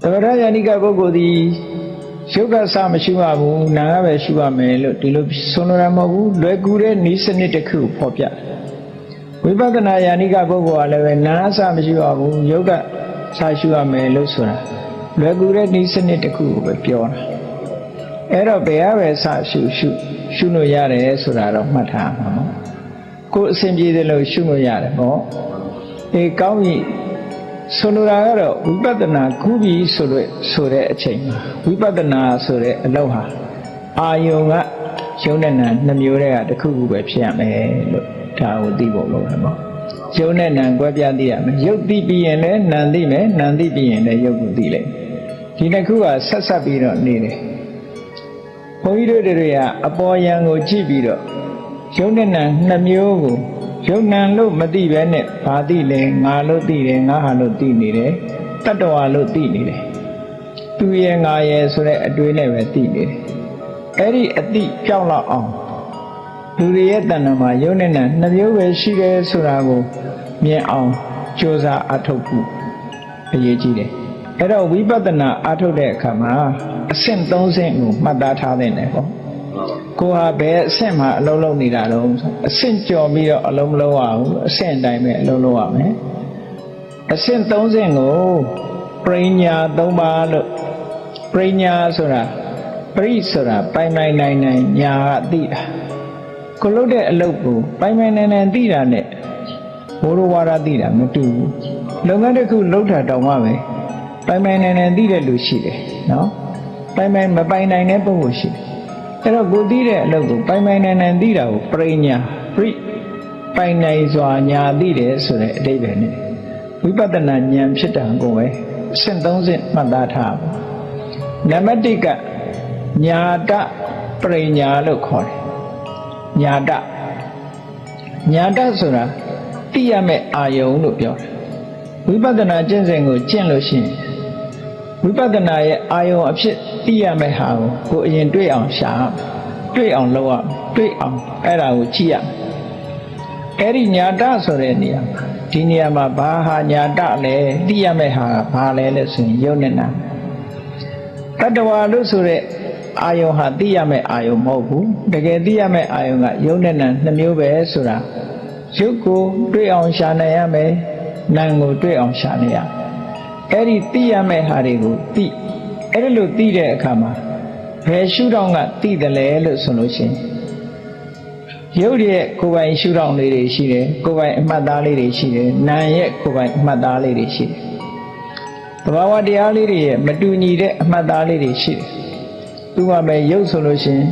သမထယာနိကပုဂ္ဂိုလ်သည်ရုပ်ကစမရှိပါဘူးနာကပဲရှိပါမယ်လို့ဒီလိုဆိုလိုတာမဟုတ်ဘူးလွယ်ကူတဲ့နည်းစနစ်တစ်ခုဖော်ပြဝိပဿနာယာနိကပုဂ္ဂိုလ်ကလည်းပဲနာအစမရှိပါဘူးရုပ်ကစရှိပါမယ်လို့ဆိုတာလွယ်ကူတဲ့နည်းစနစ်တစ်ခုကိုပဲပြောတာအဲ့တော့ဘယ်ဟာပဲစရှုလို့ရတယ်ဆိုတာတော့မှတ်ထားမှာနော်ကိုယ်အစဉ်ပြေတယ်လို့ရှုလို့ရတယ်ပေါ့အေးကောင်းပြီဆိုလိုတာကတော့ဝိပဿနာကူးပြီးဆိုတဲ့အချိန်မှာဝိပဿနာဆိုတဲ့အလုပ်ဟာအာယုံကယုံနဲ့နာနှမျိုးတည်းကတစ်ခုခုပဲဖြစ်ရမယ်လို့ဒါကိုသိဖို့လိုတယ်ပေါ့ယုံနဲ့နာကွဲပြားသိရမယ်ယုတ်သိပြီးရင်လည်းနာသိမယ်နာသိပြီးရင်လည်းယုတ်ကိုသိလိမ့်မယ်ဒီတစ်ခုကဆက်ပြီးတော့နေတယ်ဘုန်းကြီးတို့တွေကအပေါ်ယံကိုကြည့်ပြီးတော့ယုံနဲ့နာနှမျိုးကိုယုံနံလို့မသိပဲနဲ့ဘာသိလဲငါလို့သိတယ်ငါဟာလို့သိနေတယ်တတ္တဝါလို့သိနေတယ်သူရဲ့ငါရဲ့ဆိုတဲ့အတွေ့နဲ့ပဲသိနေတယ်အဲ့ဒီအတိပြောင်းလောက်အောင်လူတွေရဲ့တဏ္ဍာမှာယုံနဲ့နံနှမျိုးပဲရှိတယ်ဆိုတာကိုမြင်အောင်ကြိုးစားအထောက်ဖို့အရေးကြီးတယ်အဲ့တော့ဝိပဿနာအထောက်တဲ့အခါမှာအဆင့်၃ဆင့်ကိုမှတ်သားထားသင့်တယ်ပေါ့ကိုဟာဘယ်အဆင့်မှာအလုံးလုံးနေတာတော့အဆင့်ကျော်ပြီးတော့အလုံးမလုံးရဘူးအဆင့်အတိုင်းပဲအလုံးလုံးရမယ်အဆင့်၃ဆင့်ကိုပရိညာ၃ပါးလို့ပရိညာဆိုတာပရိဆိုတာပိုင်နိုင်ညာကသိတာကိုလုပ်တဲ့အလုပ်ကိုပိုင်နိုင်သိတာနဲ့ဘိုးတော်ဝါဒသိတာမတူဘူးလုပ်ငန်းတစ်ခုလုပ်တာတောင်မှပဲပိုင်နိုင်သိတဲ့လူရှိတယ်နော်ပိုင်မပိုင်နိုင်တဲ့ပုဂ္ဂိုလ်ရှိတယ်အဲ့တော့ကိုသိတဲ့အလုပ်ကိုပိုင်နိုင်သိတာကိုပရိညာပရိပိုင်နိုင်စွာညာသိတယ်ဆိုတဲ့အဓိပ္ပာယ်နဲ့ဝိပဿနာဉာဏ်ဖြစ်တာကိုပဲအဆင့်၃ဆင့်မှတ်သားထားပါနံပါတ်၁ကညာတပရိညာလို့ခေါ်တယ်ညာတဆိုတာသိရမယ့်အာယုံလို့ပြောတယ်ဝိပဿနာကျင့်စဉ်ကိုကျင့်လို့ရှိရင်ဝိပဿနာရဲ့အာယုံအဖြစ်သိရမယ့်ဟာကိုအရင်တွေ့အောင်ရှာတွေ့အောင်လုပ်ရတွေ့အောင်အဲ့ဒါကိုကြည့်ရအဲ့ဒီညာတဆိုတဲ့နေရာဒီနေရာမှာဘာဟာညာတလဲသိရမယ့်ဟာဘာလဲလို့ဆိုရင်ယုံနဲ့နာတတ္တဝါလို့ဆိုတဲ့အာယုံဟာသိရမယ့်အာယုံမဟုတ်ဘူးတကယ်သိရမယ့်အာယုံကယုံနဲ့နာနှမျိုးပဲဆိုတာရုပ်ကိုတွေ့အောင်ရှာနိုင်ရမယ်နာမ်ကိုတွေ့အောင်ရှာနေရအဲ့ဒီသိရမယ့်ဟာတွေကိုသိအဲ့ဒီလိုသိတဲ့အခါမှာဘယ်ရှုထောင့်ကသိတယ်လဲလို့ဆိုလို့ရှိရင်ရုပ်ရဲ့ကိုယ်ပိုင်ရှုထောင့်လေးတွေရှိတယ်ကိုယ်ပိုင်အမှတ်သားလေးတွေရှိတယ်နာမ်ရဲ့ကိုယ်ပိုင်အမှတ်သားလေးတွေရှိတယ်သဘာဝတရားလေးတွေရဲ့မတူညီတဲ့အမှတ်သားလေးတွေရှိတယ်သူကပဲရုပ်ဆိုလို့ရှိရင်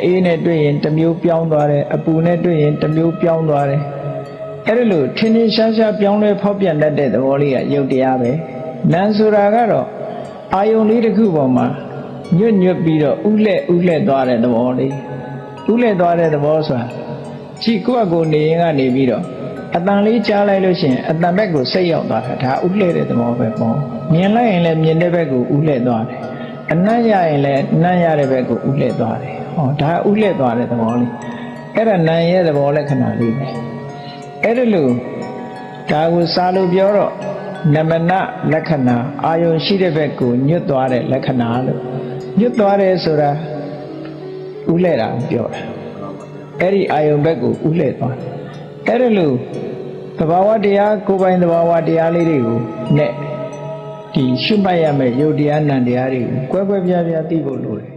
အေးနဲ့တွေ့ရင်တစ်မျိုးပြောင်းသွားတယ်အပူနဲ့တွေ့ရင်တစ်မျိုးပြောင်းသွားတယ်အဲ့ဒါလို့ထင်းထင်းရှားရှားပြောင်းလဲဖောက်ပြန်တတ်တဲ့သဘောလေးကရုပ်တရားပဲနာမ်ဆိုတာကတော့အာယုံလေးတစ်ခုပေါ်မှာညွတ်ပြီးတော့ဥလှဲ့သွားတဲ့သဘောလေးဥလှဲ့သွားတဲ့သဘောဆိုတာကြည့်ကိုယ့်အကိုနေရင်ကနေပြီးတော့အတန်လေးကြားလိုက်လို့ရှိရင်အတန်ဘက်ကိုစိတ်ရောက်သွားတာဒါဥလှဲ့တဲ့သဘောပဲပေါ့မြင်လိုက်ရင်လည်းမြင်တဲ့ဘက်ကိုဥလှဲ့သွားတယ်အနံ့ရရင်လည်းနံ့ရတဲ့ဘက်ကိုဥလှဲ့သွားတယ်ဟောဒါဥလှဲ့သွားတဲ့သဘောလေးအဲ့ဒါနာမ်ရဲ့သဘောလက္ခဏာလေးပဲအဲ့ဒါလို့ဒါကိုစာလို့ပြောတော့နမနလက္ခဏာအာယုံရှိတဲ့ဘက်ကိုညွတ်သွားတဲ့လက္ခဏာလို့ညွတ်သွားတယ်ဆိုတာဥလဲ့တာပြောတာအဲ့ဒီအာယုံဘက်ကိုဥလဲ့သွားအဲ့ဒါလို့သဘာဝတရားကိုယ်ပိုင်သဘာဝတရားလေးတွေကိုနဲ့ဒီရှုမှတ်ရမယ့်ယုတ်တရားနံတရားတွေကိုကွဲကွဲပြားပြားသိဖို့လိုတယ်